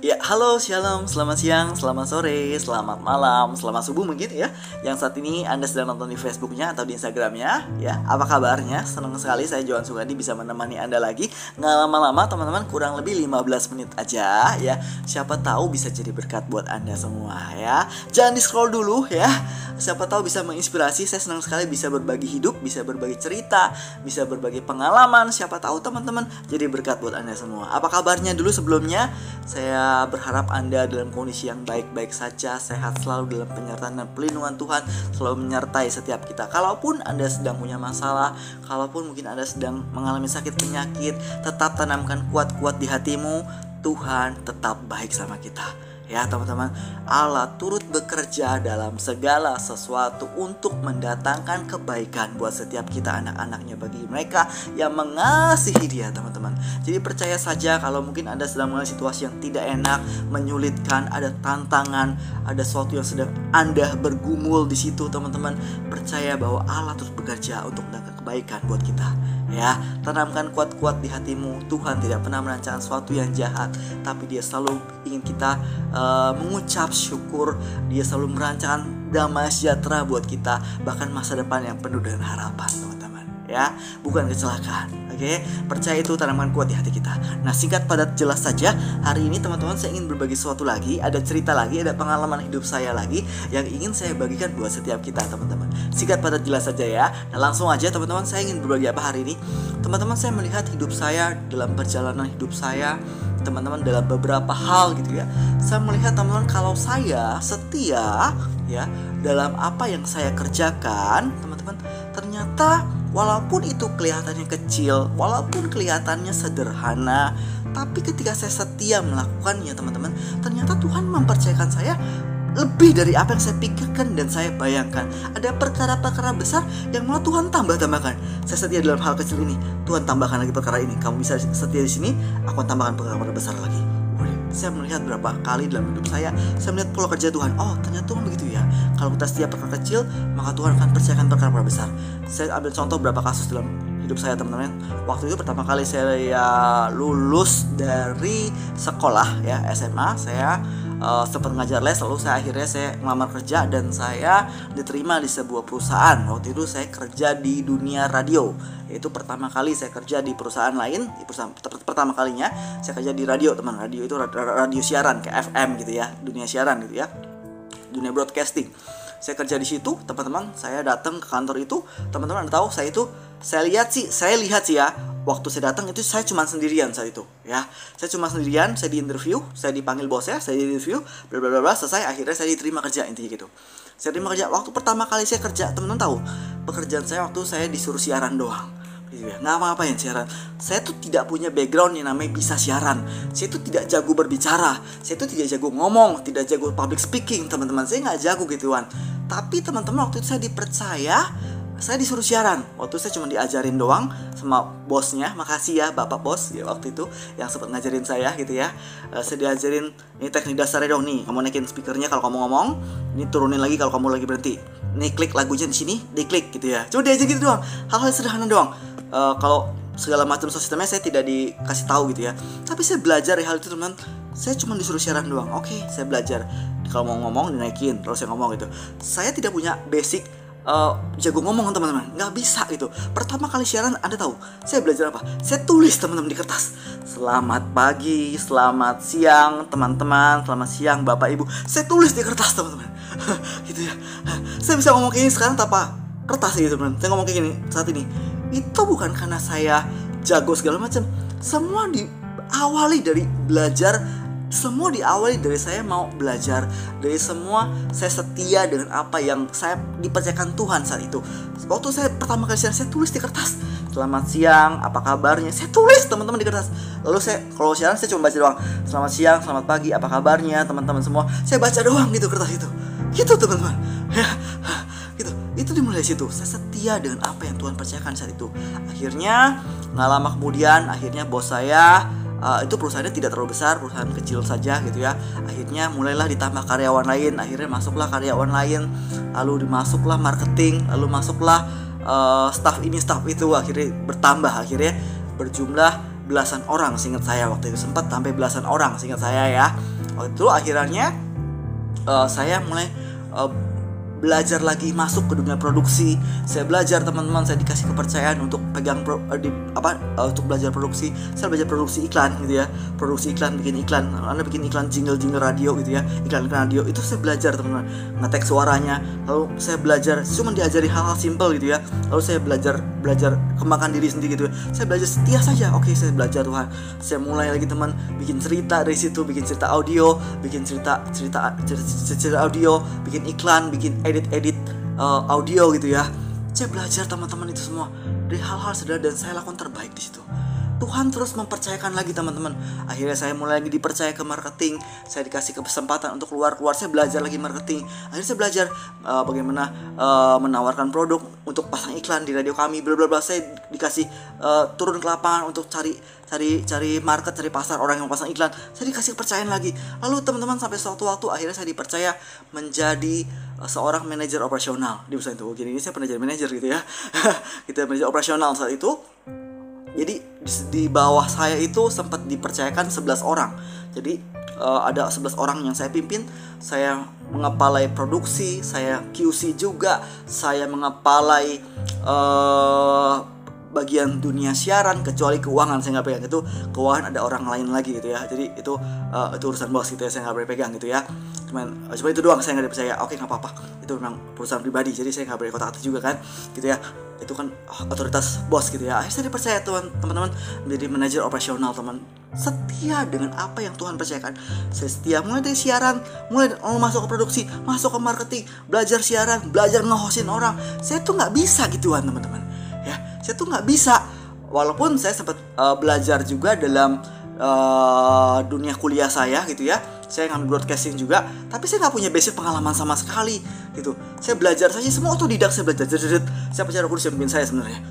Ya, halo, shalom, selamat siang, selamat sore, selamat malam, selamat subuh mungkin ya. Yang saat ini Anda sedang nonton di Facebooknya atau di Instagramnya ya. Apa kabarnya? Senang sekali saya Johan Sugandi bisa menemani Anda lagi. Nggak lama-lama teman-teman, kurang lebih 15 menit aja ya. Siapa tahu bisa jadi berkat buat Anda semua ya. Jangan di scroll dulu ya. Siapa tahu bisa menginspirasi. Saya senang sekali bisa berbagi hidup, bisa berbagi cerita, bisa berbagi pengalaman. Siapa tahu teman-teman jadi berkat buat Anda semua. Apa kabarnya dulu sebelumnya? Saya berharap Anda dalam kondisi yang baik-baik saja, sehat selalu dalam penyertaan dan pelindungan Tuhan selalu menyertai setiap kita. Kalaupun Anda sedang punya masalah, kalaupun mungkin Anda sedang mengalami sakit penyakit, tetap tanamkan kuat-kuat di hatimu, Tuhan tetap baik sama kita. Ya teman-teman, Allah turut bekerja dalam segala sesuatu untuk mendatangkan kebaikan buat setiap kita anak-anaknya, bagi mereka yang mengasihi Dia teman-teman. Jadi percaya saja kalau mungkin Anda sedang mengalami situasi yang tidak enak, menyulitkan, ada tantangan, ada sesuatu yang sedang Anda bergumul di situ teman-teman. Percaya bahwa Allah terus bekerja untuk mendatangkan kebaikan buat kita. Ya, tanamkan kuat-kuat di hatimu. Tuhan tidak pernah merancang sesuatu yang jahat, tapi Dia selalu ingin kita mengucap syukur. Dia selalu merancang damai sejahtera buat kita, bahkan masa depan yang penuh dengan harapan teman-teman. Ya, bukan kecelakaan. Oke, percaya itu, tanamkan kuat di hati kita. Nah, singkat padat jelas saja, hari ini teman-teman saya ingin berbagi sesuatu lagi, ada cerita lagi, ada pengalaman hidup saya lagi yang ingin saya bagikan buat setiap kita teman-teman. Singkat padat jelas saja ya. Nah, langsung aja teman-teman, saya ingin berbagi apa hari ini. Teman-teman, saya melihat hidup saya, dalam perjalanan hidup saya teman-teman, dalam beberapa hal gitu ya. Saya melihat teman-teman, kalau saya setia ya dalam apa yang saya kerjakan teman-teman, ternyata walaupun itu kelihatannya kecil, walaupun kelihatannya sederhana, tapi ketika saya setia melakukannya teman-teman, ternyata Tuhan mempercayakan saya lebih dari apa yang saya pikirkan dan saya bayangkan. Ada perkara-perkara besar yang malah Tuhan tambahkan. Saya setia dalam hal kecil ini, Tuhan tambahkan lagi perkara ini. Kamu bisa setia di sini, aku tambahkan perkara besar lagi. Saya melihat berapa kali dalam hidup saya melihat pola kerja Tuhan. Oh, ternyata Tuhan begitu ya. Kalau kita setia perkara kecil, maka Tuhan akan percayakan perkara besar. Saya ambil contoh beberapa kasus dalam hidup saya teman-teman. Waktu itu pertama kali saya lulus dari sekolah ya, SMA, saya sempat ngajar les, lalu akhirnya saya ngelamar kerja dan saya diterima di sebuah perusahaan. Waktu itu saya kerja di dunia radio. Itu pertama kali saya kerja di perusahaan lain, di perusahaan pertama kalinya saya kerja di radio teman. Radio itu radio siaran kayak FM gitu ya, dunia siaran gitu ya, dunia broadcasting. Saya kerja di situ teman-teman. Saya datang ke kantor itu, teman-teman Anda tahu, saya lihat sih ya, waktu saya datang itu saya cuma sendirian saat itu ya. Saya cuma sendirian, saya diinterview, saya dipanggil bosnya, saya diinterview, bla bla bla, selesai akhirnya saya diterima kerja, intinya gitu. Saya terima kerja. Waktu pertama kali saya kerja, teman-teman tahu, pekerjaan saya waktu saya disuruh siaran doang gitu ya. Nggak apa-apain siaran. Saya tuh tidak punya background yang namanya bisa siaran. Saya tuh tidak jago berbicara. Saya tuh tidak jago ngomong, tidak jago public speaking, teman-teman. Saya nggak jago gituan. Tapi teman-teman, waktu itu saya dipercaya, saya disuruh siaran. Waktu itu saya cuma diajarin doang sama bosnya. Makasih ya Bapak Bos ya, waktu itu yang sempat ngajarin saya gitu ya. Saya diajarin, ini teknik dasarnya dong nih. Kamu naikin speakernya kalau kamu ngomong, ini turunin lagi kalau kamu lagi berhenti. Ini klik lagunya di sini, diklik gitu ya. Cuma diajarin gitu doang. Hal-hal sederhana doang. Kalau segala macam sistemnya saya tidak dikasih tahu gitu ya. Tapi saya belajar hal itu teman. Saya cuma disuruh siaran doang. Oke, saya belajar. Kalau mau ngomong dinaikin, terus saya ngomong gitu. Saya tidak punya basic jago ngomong teman-teman, nggak bisa gitu. Pertama kali siaran, Anda tahu saya belajar apa? Saya tulis teman-teman di kertas. Selamat pagi, selamat siang teman-teman, selamat siang Bapak Ibu. Saya tulis di kertas teman-teman. Gitu ya. Saya bisa ngomong kayak gini sekarang tanpa kertas gitu teman. Saya ngomong kayak gini saat ini. Itu bukan karena saya jago segala macam. Semua diawali dari belajar. Semua diawali dari saya mau belajar. Dari semua saya setia dengan apa yang saya dipercayakan Tuhan saat itu. Waktu saya pertama kali siaran, saya tulis di kertas. Selamat siang, apa kabarnya? Saya tulis teman-teman di kertas. Lalu saya kalau siaran saya cuma baca doang. Selamat siang, selamat pagi, apa kabarnya teman-teman semua. Saya baca doang gitu kertas itu. Gitu teman-teman. Ya, gitu. Itu dimulai dari situ. Saya setia dengan apa yang Tuhan percayakan saat itu. Akhirnya nggak lama kemudian, akhirnya bos saya, itu perusahaannya tidak terlalu besar, perusahaan kecil saja gitu ya. Akhirnya mulailah ditambah karyawan lain, akhirnya masuklah karyawan lain, lalu dimasuklah marketing, lalu masuklah staff ini staff itu, akhirnya bertambah, akhirnya berjumlah belasan orang seingat saya waktu itu, sempat sampai belasan orang seingat saya ya. Waktu itu akhirnya saya mulai belajar lagi masuk ke dunia produksi. Saya belajar teman-teman, saya dikasih kepercayaan untuk pegang untuk belajar produksi. Saya belajar produksi iklan gitu ya, produksi iklan, bikin iklan. Anda bikin iklan jingle radio gitu ya, iklan radio itu saya belajar teman-teman, ngetek suaranya. Lalu saya belajar, cuma diajari hal-hal simple gitu ya. Lalu saya belajar kembangkan diri sendiri gitu ya. Saya belajar setia saja. Oke, saya belajar Tuhan. Saya mulai lagi teman, bikin cerita dari situ, bikin cerita audio, bikin cerita audio, bikin iklan, bikin edit audio gitu ya. Saya belajar teman-teman itu semua dari hal-hal sederhana, dan saya lakukan terbaik di situ. Tuhan terus mempercayakan lagi teman-teman. Akhirnya saya mulai lagi dipercaya ke marketing. Saya dikasih kesempatan untuk keluar. Saya belajar lagi marketing. Akhirnya saya belajar bagaimana menawarkan produk untuk pasang iklan di radio kami, bla bla bla. Saya dikasih turun ke lapangan untuk cari market, cari pasar, orang yang pasang iklan. Saya dikasih kepercayaan lagi. Lalu teman-teman, sampai suatu waktu akhirnya saya dipercaya menjadi seorang manajer operasional di perusahaan itu. Gini, saya pernah jadi manajer gitu ya. Kita manajer operasional saat itu. Jadi di bawah saya itu sempat dipercayakan 11 orang. Jadi ada 11 orang yang saya pimpin. Saya mengepalai produksi, saya QC juga, saya mengepalai bagian dunia siaran, kecuali keuangan saya nggak pegang. Itu keuangan ada orang lain lagi gitu ya. Jadi itu urusan bos gitu ya, saya nggak boleh pegang gitu ya. Cuma itu doang saya nggak dipercaya. Oke, nggak apa-apa, itu memang perusahaan pribadi, jadi saya nggak boleh kotak-atik juga kan gitu ya. Itu kan otoritas bos gitu ya. Saya dipercaya teman-teman menjadi manajer operasional teman. Setia dengan apa yang Tuhan percayakan. Saya setia mulai dari siaran, mulai masuk ke produksi, masuk ke marketing, belajar siaran, belajar nge-hostin orang. Saya tuh nggak bisa gituan teman-teman ya. Saya tuh nggak bisa. Walaupun saya sempat belajar juga dalam dunia kuliah saya gitu ya. Saya ngambil broadcasting juga, tapi saya nggak punya basic pengalaman sama sekali gitu. Saya belajar saja, semua otodidak. Saya belajar. Siapa cara kursus yang bikin saya sebenarnya?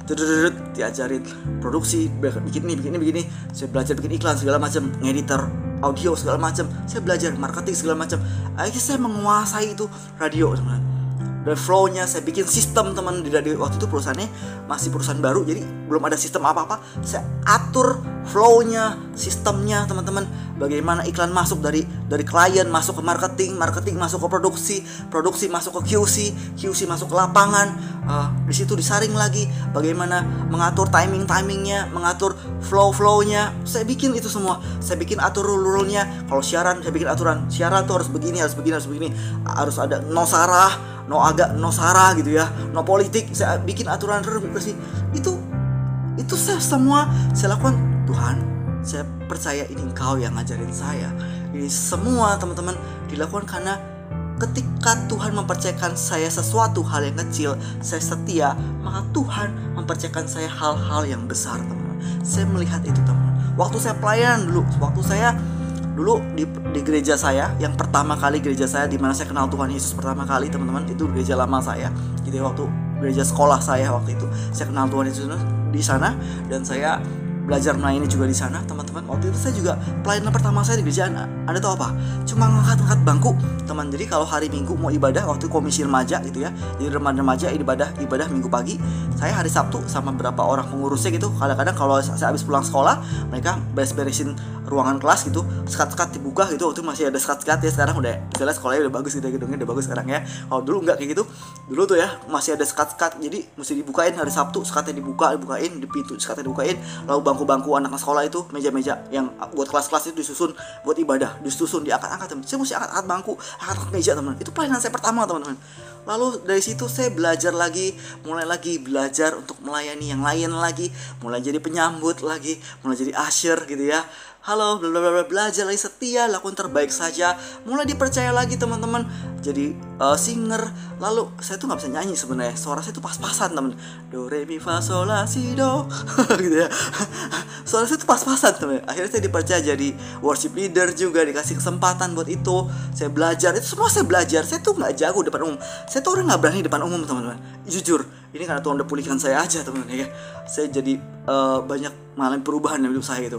Diajarin produksi, bikin ini. Saya belajar bikin iklan segala macam, ngeditor audio segala macam. Saya belajar marketing segala macam. Akhirnya saya menguasai itu radio sebenarnya. Dan flow-nya saya bikin sistem teman di radio. Waktu itu perusahaannya masih perusahaan baru, jadi belum ada sistem apa-apa. Saya atur flow-nya, sistemnya teman-teman. Bagaimana iklan masuk dari klien masuk ke marketing masuk ke produksi masuk ke QC masuk ke lapangan. Di situ disaring lagi. Bagaimana mengatur timingnya, mengatur flow-nya. Saya bikin itu semua. Saya bikin atur rule-nya. Kalau siaran, saya bikin aturan. Siaran tuh harus begini. Harus ada no sarah, no sara gitu ya, no politik. Saya bikin aturan bersih. Itu semua saya lakukan. Tuhan, saya percaya ini Engkau yang ngajarin saya. Ini semua teman-teman dilakukan karena ketika Tuhan mempercayakan saya sesuatu hal yang kecil, saya setia, maka Tuhan mempercayakan saya hal-hal yang besar teman-teman. Saya melihat itu teman-teman. Waktu saya pelayanan dulu di gereja saya, yang pertama kali gereja saya di mana saya kenal Tuhan Yesus pertama kali teman-teman, itu gereja lama saya. Jadi waktu gereja sekolah saya waktu itu, saya kenal Tuhan Yesus di sana, dan saya belajar melayani juga di sana teman-teman. Waktu itu saya juga pelayanan pertama saya di gereja, Anda tahu apa? Cuma ngangkat bangku teman. Jadi kalau hari Minggu mau ibadah, waktu komisi remaja gitu ya, jadi remaja ibadah Minggu pagi, saya hari Sabtu sama beberapa orang pengurusnya gitu. Kadang-kadang kalau saya habis pulang sekolah, mereka beresin ruangan kelas gitu, sekat-sekat dibuka gitu. Waktu masih ada sekat-sekat ya, sekarang udah misalnya sekolahnya udah bagus gitu ya, gedungnya udah bagus sekarang ya. Kalau dulu enggak kayak gitu. Dulu tuh ya masih ada sekat-sekat, jadi mesti dibukain hari Sabtu, sekatnya dibukain, di pintu sekatnya dibukain. Lalu bangku-bangku anak sekolah itu, meja-meja yang buat kelas-kelas itu disusun buat ibadah, disusun diangkat-angkat teman. Saya mesti angkat bangku, angkat meja teman. Itu pelayanan saya pertama teman-teman. Lalu dari situ saya belajar lagi, mulai lagi belajar untuk melayani yang lain lagi, mulai jadi penyambut lagi, mulai jadi usher gitu ya. Halo, belajar lagi, setia, lakukan terbaik saja. Mulai dipercaya lagi teman-teman, jadi singer. Lalu saya tuh nggak bisa nyanyi sebenarnya, suara saya tuh pas-pasan teman. Do re mi fa sol la si do gitu ya. Suara saya tuh pas-pasan teman. Akhirnya saya dipercaya jadi worship leader juga, dikasih kesempatan buat itu. Saya belajar, itu semua saya belajar. Saya tuh nggak jago depan umum. Saya tuh orang nggak berani depan umum teman-teman. Jujur, ini karena Tuhan udah pulihkan saya aja teman-teman ya. Saya jadi banyak mengalami perubahan dalam hidup saya gitu.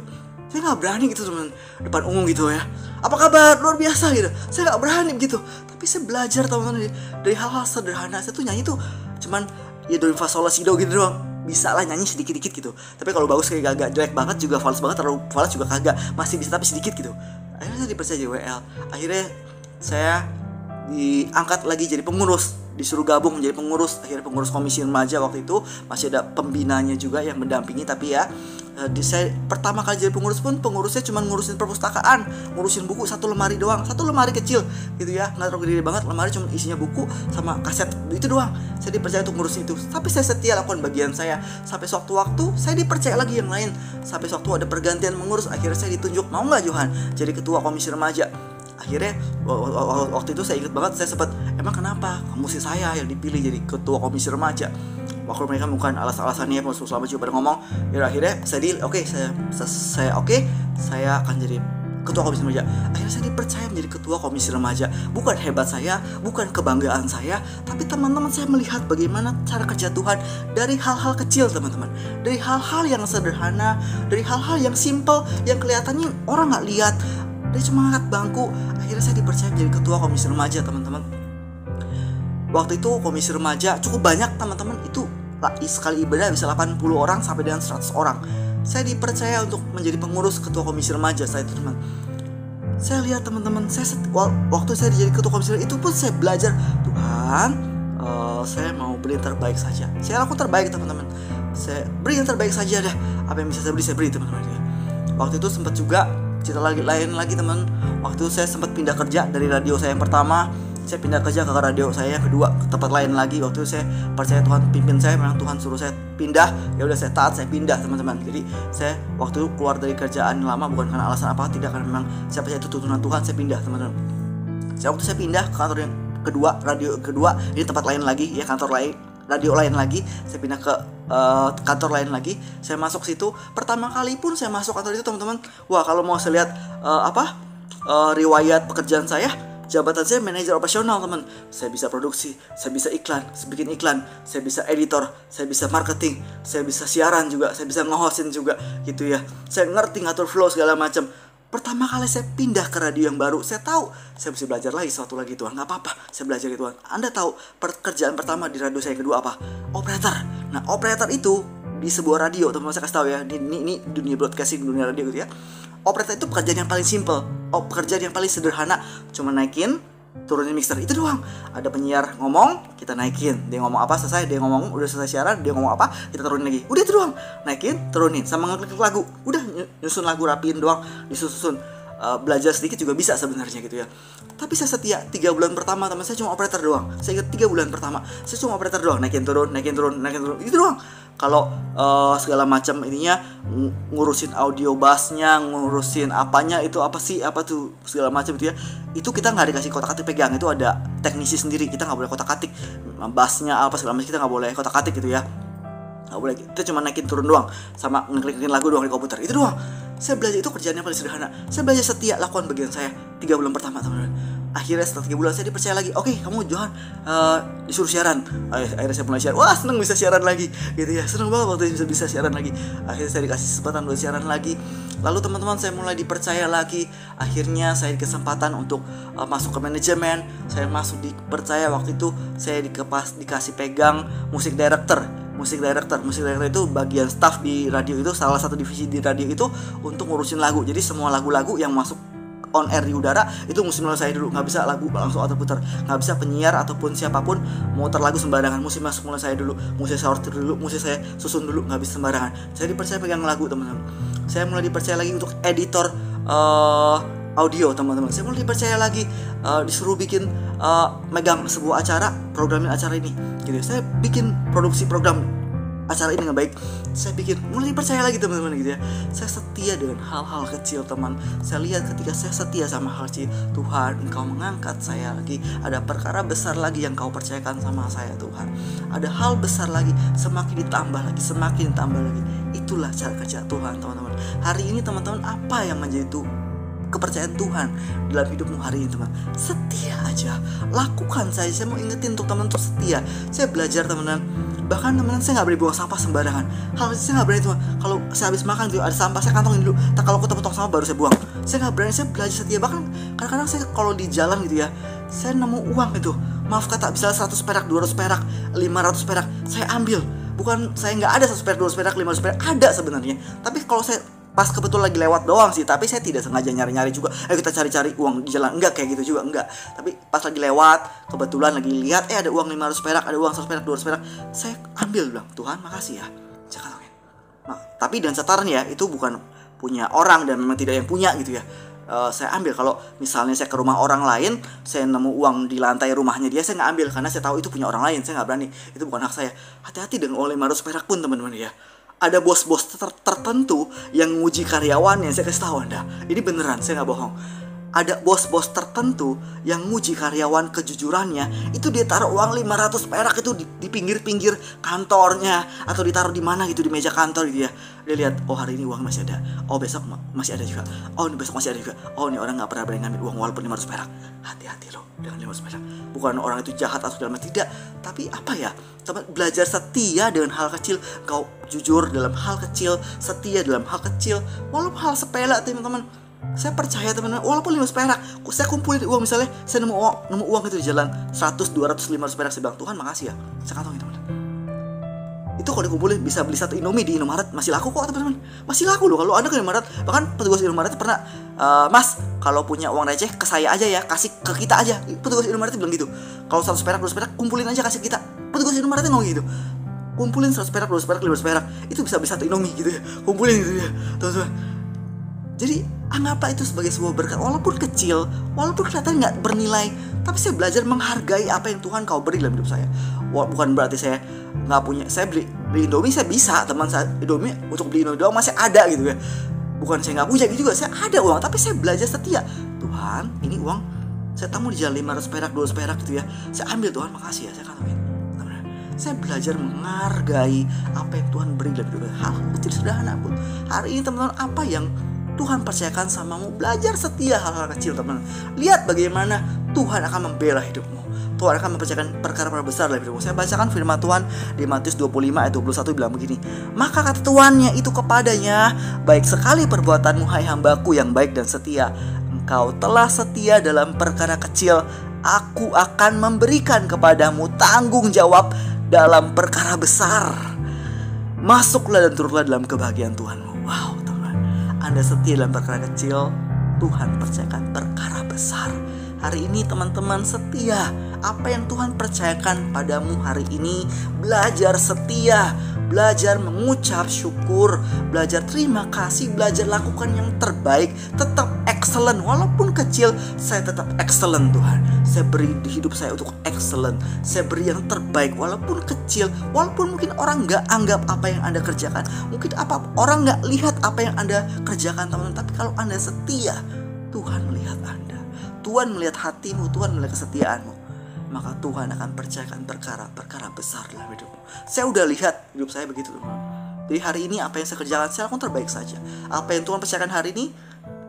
Saya gak berani gitu teman, depan umum gitu ya. Apa kabar? Luar biasa gitu. Saya gak berani gitu. Tapi saya belajar teman-teman dari hal-hal sederhana. Saya tuh nyanyi tuh cuman ya do fa sol la si do gitu doang. bisa lah nyanyi sedikit-dikit gitu. Tapi kalau bagus kayak agak jelek banget juga, fals banget, terlalu fals juga kagak, masih bisa tapi sedikit gitu. Akhirnya saya dipercaya jadi WL. Akhirnya saya diangkat lagi jadi pengurus, disuruh gabung menjadi pengurus. Akhirnya pengurus komisi remaja waktu itu, masih ada pembinanya juga yang mendampingi. Tapi ya saya pertama kali jadi pengurus pun pengurusnya cuma ngurusin perpustakaan, ngurusin buku satu lemari doang, satu lemari kecil gitu ya, nggak terlalu gede banget, lemari cuma isinya buku sama kaset itu doang. Saya dipercaya untuk ngurusin itu, tapi saya setia lakukan bagian saya. Sampai suatu waktu saya dipercaya lagi yang lain, sampai suatu ada pergantian mengurus. Akhirnya saya ditunjuk, mau nggak Johan jadi ketua komisi remaja. Akhirnya waktu itu saya ingat banget, saya sempat, emang kenapa kamu sih saya yang dipilih jadi ketua komisi remaja. Waktu mereka bukan alasannya, selama juga pada ngomong, ya akhirnya saya saya akan jadi ketua komisi remaja. Akhirnya saya dipercaya menjadi ketua komisi remaja. Bukan hebat saya, bukan kebanggaan saya, tapi teman-teman, saya melihat bagaimana cara kerja Tuhan dari hal-hal kecil, teman-teman, dari hal-hal yang sederhana, dari hal-hal yang simple, yang kelihatannya orang nggak lihat. Dia cuma angkat bangku. Akhirnya saya dipercaya menjadi ketua komisi remaja, teman-teman. Waktu itu komisi remaja cukup banyak, teman-teman. Itu sekali ibadah bisa 80 orang sampai dengan 100 orang. Saya dipercaya untuk menjadi pengurus ketua komisi remaja saat itu, teman. Saya lihat, teman-teman, waktu saya jadi ketua komisi remaja itu pun saya belajar, Tuhan, saya mau beri yang terbaik saja. Saya lakukan terbaik, teman-teman. Saya beri yang terbaik saja dah. Apa yang bisa saya beri, teman-teman. Waktu itu sempat juga cerita lain lagi, teman. Waktu itu saya sempat pindah kerja dari radio saya yang pertama, saya pindah kerja ke radio saya yang kedua, ke tempat lain lagi. Waktu itu saya percaya Tuhan pimpin saya, memang Tuhan suruh saya pindah, ya udah saya taat, saya pindah, teman-teman. Jadi saya waktu itu keluar dari kerjaan lama bukan karena alasan apa, tidak, karena memang saya percaya itu tuntunan Tuhan, saya pindah, teman-teman. Waktu saya pindah ke kantor yang kedua, radio kedua, ini tempat lain lagi ya, kantor lain, radio lain lagi. Saya pindah ke kantor lain lagi. Saya masuk situ, pertama kali pun saya masuk kantor itu, teman-teman. Wah, kalau mau saya lihat riwayat pekerjaan saya, jabatan saya manajer operasional, teman. Saya bisa produksi, saya bisa iklan, saya bikin iklan, saya bisa editor, saya bisa marketing, saya bisa siaran juga, saya bisa nge-hostin juga gitu ya. Saya ngerti ngatur flow segala macam. Pertama kali saya pindah ke radio yang baru, saya tahu saya mesti belajar lagi sesuatu lagi, Tuhan. Gak apa-apa, saya belajar gitu, Tuhan. Anda tahu pekerjaan pertama di radio saya yang kedua apa? Operator. Nah, operator itu di sebuah radio, teman-teman, saya kasih tahu ya, ini dunia broadcasting, dunia radio gitu ya. Operator itu pekerjaan yang paling simple, pekerjaan yang paling sederhana, cuma naikin, turunin mixer, itu doang. Ada penyiar ngomong, kita naikin, dia ngomong apa, selesai, dia ngomong, udah selesai siaran, dia ngomong apa, kita turunin lagi, udah itu doang. Naikin, turunin, sama ngeklik lagu, udah nyusun lagu, rapiin doang, disusun. Belajar sedikit juga bisa sebenarnya gitu ya. Tapi saya setia 3 bulan pertama, teman, saya cuma operator doang. Saya ingat 3 bulan pertama saya cuma operator doang, naikin turun, itu doang. Kalau segala macam ininya, ngurusin audio bassnya, ngurusin apanya, itu apa tuh segala macam itu ya, itu kita nggak dikasih kotak-atik pegang, itu ada teknisi sendiri, kita nggak boleh kotak-atik bassnya apa segala macam, kita nggak boleh kotak-atik gitu ya, nggak boleh. Kita cuma naikin turun doang, sama ngeklikin lagu doang di komputer, itu doang. Saya belajar, itu kerjaan yang paling sederhana. Saya belajar setia lakukan bagian saya 3 bulan pertama, teman-teman. Akhirnya setelah 3 bulan saya dipercaya lagi. Oke, kamu Johan disuruh siaran. Akhirnya saya mulai siaran. Wah, seneng bisa siaran lagi gitu ya. Seneng banget waktu bisa siaran lagi. Akhirnya saya dikasih kesempatan buat siaran lagi. Lalu teman-teman, saya mulai dipercaya lagi. Akhirnya saya dikesempatan untuk masuk ke manajemen. Saya masuk dipercaya waktu itu, saya dikasih pegang musik director itu bagian staff di radio itu, salah satu divisi di radio itu untuk ngurusin lagu. Jadi semua lagu-lagu yang masuk on air di udara itu mesti melalui saya dulu, nggak bisa lagu langsung auto putar, nggak bisa penyiar ataupun siapapun muter lagu sembarangan, mesti masuk mulai saya dulu, mesti saya sortir dulu, mesti saya susun dulu, nggak bisa sembarangan. Saya dipercaya pegang lagu, teman-teman. Saya mulai dipercaya lagi untuk editor audio, teman-teman. Saya mulai dipercaya lagi disuruh bikin megang sebuah acara, programin acara ini gitu. Saya bikin produksi program acara ini dengan baik. Saya bikin, mulai dipercaya lagi, teman-teman gitu ya. Saya setia dengan hal-hal kecil, teman. Saya lihat ketika saya setia sama hal kecil, Tuhan, Engkau mengangkat saya lagi. Ada perkara besar lagi yang Kau percayakan sama saya, Tuhan. Ada hal besar lagi, semakin ditambah lagi. Itulah cara kerja Tuhan, teman-teman. Hari ini, teman-teman, apa yang menjadi itu kepercayaan Tuhan dalam hidupmu hari ini, teman? Setia aja, lakukan saja. Saya mau ingetin untuk teman tuh setia. Saya belajar, teman-teman. Bahkan, teman-teman, saya nggak berani buang sampah sembarangan. Hal saya nggak berani, teman. Kalau saya habis makan gitu ada sampah, saya kantongin dulu. Tak, kalau ketemu tong sampah baru saya buang. Saya nggak berani. Saya belajar setia. Bahkan kadang-kadang saya kalau di jalan gitu ya, saya nemu uang itu, maaf kata, misalnya 100 perak, 200 perak, 500 perak, saya ambil. bukan saya nggak ada 100 perak, 200 perak, 500 perak, ada sebenarnya. Tapi kalau saya pas kebetulan lagi lewat doang sih, tapi saya tidak sengaja nyari-nyari juga. Ayo kita cari-cari uang di jalan, enggak kayak gitu juga, enggak. Tapi pas lagi lewat, kebetulan lagi lihat ada uang 500 perak, ada uang 100 perak, 200 perak, saya ambil, bilang, Tuhan makasih ya. Saya katakan. Nah, tapi dan catatan ya, itu bukan punya orang dan memang tidak yang punya gitu ya. Saya ambil. Kalau misalnya saya ke rumah orang lain, saya nemu uang di lantai rumahnya dia, saya nggak ambil karena saya tahu itu punya orang lain, saya nggak berani, itu bukan hak saya. Hati-hati dengan uang 500 perak pun teman-teman ya. Ada bos-bos tertentu yang nguji karyawannya, saya kasih tahu Anda, ini beneran, saya nggak bohong. Ada bos-bos tertentu yang nguji karyawan kejujurannya, itu dia taruh uang 500 perak itu di pinggir-pinggir kantornya, atau ditaruh di mana gitu, di meja kantor gitu ya. Dia lihat, oh hari ini uang masih ada, oh besok masih ada juga, oh ini besok masih ada juga, oh ini orang nggak pernah berani ngambil uang walaupun 500 perak. Hati-hati loh dengan 500 perak. Bukan orang itu jahat atau dalam, tidak, tapi apa ya, teman, belajar setia dengan hal kecil. Kau jujur dalam hal kecil, setia dalam hal kecil, walaupun hal sepele teman-teman. Saya percaya teman-teman, walaupun 500 perak, saya kumpulin uang, misalnya saya nemu uang itu di jalan 100, 200, 500 perak, saya bilang, Tuhan makasih ya, saya kantongin teman-teman. Itu kalau dikumpulin bisa beli satu Indomie di Indomaret, masih laku kok teman-teman, masih laku loh. Kalau Anda ke Indomaret, bahkan petugas Indomaret pernah, Mas kalau punya uang receh ke saya aja ya, kasih ke kita aja. Petugas Indomaret bilang gitu. Kalau 100 perak, 200 perak, kumpulin aja kasih kita. Petugas Indomaret ngomong gitu. Kumpulin 100 perak, 200 perak, 500 perak, itu bisa beli satu Indomie gitu ya. Kumpulin gitu ya, teman-teman. Jadi anggaplah itu sebagai sebuah berkat, walaupun kecil, walaupun kelihatan nggak bernilai, tapi saya belajar menghargai apa yang Tuhan kau beri dalam hidup saya. Bukan berarti saya nggak punya, saya beli Indomie saya bisa, teman saya Indomie untuk beli Indomie doang masih ada gitu ya. Bukan saya nggak punya gitu juga, saya ada uang, tapi saya belajar setia. Tuhan, ini uang saya tamu di jalan 500 perak, 200 perak gitu ya, saya ambil, Tuhan makasih ya, saya kantongin. Saya belajar menghargai apa yang Tuhan beri dalam hidup saya. Hal kecil sederhana pun. Hari ini teman-teman, apa yang Tuhan percayakan samamu, belajar setia hal-hal kecil teman. Lihat bagaimana Tuhan akan membela hidupmu. Tuhan akan mempercayakan perkara-perkara besar dalam hidupmu. Saya bacakan firman Tuhan di Matius 25 ayat 21 bilang begini. Maka kata tuannya itu kepadanya, baik sekali perbuatanmu hai hambaku yang baik dan setia. Engkau telah setia dalam perkara kecil, aku akan memberikan kepadamu tanggung jawab dalam perkara besar. Masuklah dan turutlah dalam kebahagiaan Tuhanmu. Wow, Anda setia dalam perkara kecil, Tuhan percayakan perkara besar. Hari ini teman-teman setia. Apa yang Tuhan percayakan padamu hari ini, belajar setia, belajar mengucap syukur, belajar terima kasih, belajar lakukan yang terbaik, tetap excellent. Walaupun kecil, saya tetap excellent Tuhan. Saya beri di hidup saya untuk excellent. Saya beri yang terbaik walaupun kecil, walaupun mungkin orang gak anggap apa yang Anda kerjakan, mungkin orang gak lihat apa yang Anda kerjakan teman-teman. Tapi kalau Anda setia, Tuhan melihat Anda, Tuhan melihat hatimu, Tuhan melihat kesetiaanmu, maka Tuhan akan percayakan perkara-perkara besar dalam hidupmu. Saya udah lihat hidup saya begitu teman. Jadi hari ini apa yang saya kerjakan, saya lakukan terbaik saja. Apa yang Tuhan percayakan hari ini,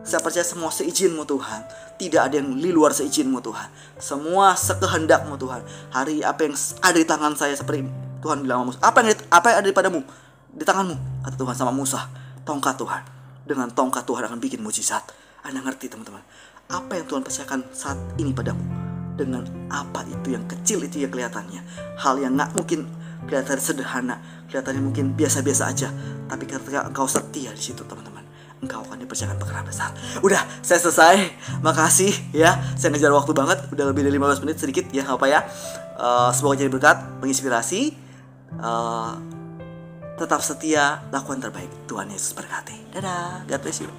saya percaya semua seizin-Mu Tuhan. Tidak ada yang di luar seizin-Mu Tuhan. Semua sekehendak-Mu Tuhan. Hari apa yang ada di tangan saya, seperti Tuhan bilang sama Musa, apa yang ada di padamu, di tanganmu, kata Tuhan sama Musa, tongkat Tuhan. Dengan tongkat Tuhan akan bikin mujizat. Anda ngerti teman-teman? Apa yang Tuhan percayakan saat ini padamu, dengan apa itu yang kecil itu ya kelihatannya, hal yang gak mungkin kelihatan sederhana, kelihatannya mungkin biasa-biasa aja, tapi ketika engkau setia di situ teman-teman, engkau akan dipercayakan perkara besar. Udah, saya selesai. Makasih ya, saya ngejar waktu banget, udah lebih dari 15 menit sedikit ya, apa ya. Semoga jadi berkat, menginspirasi. Tetap setia, lakukan terbaik. Tuhan Yesus berkati. Dadah, God bless you.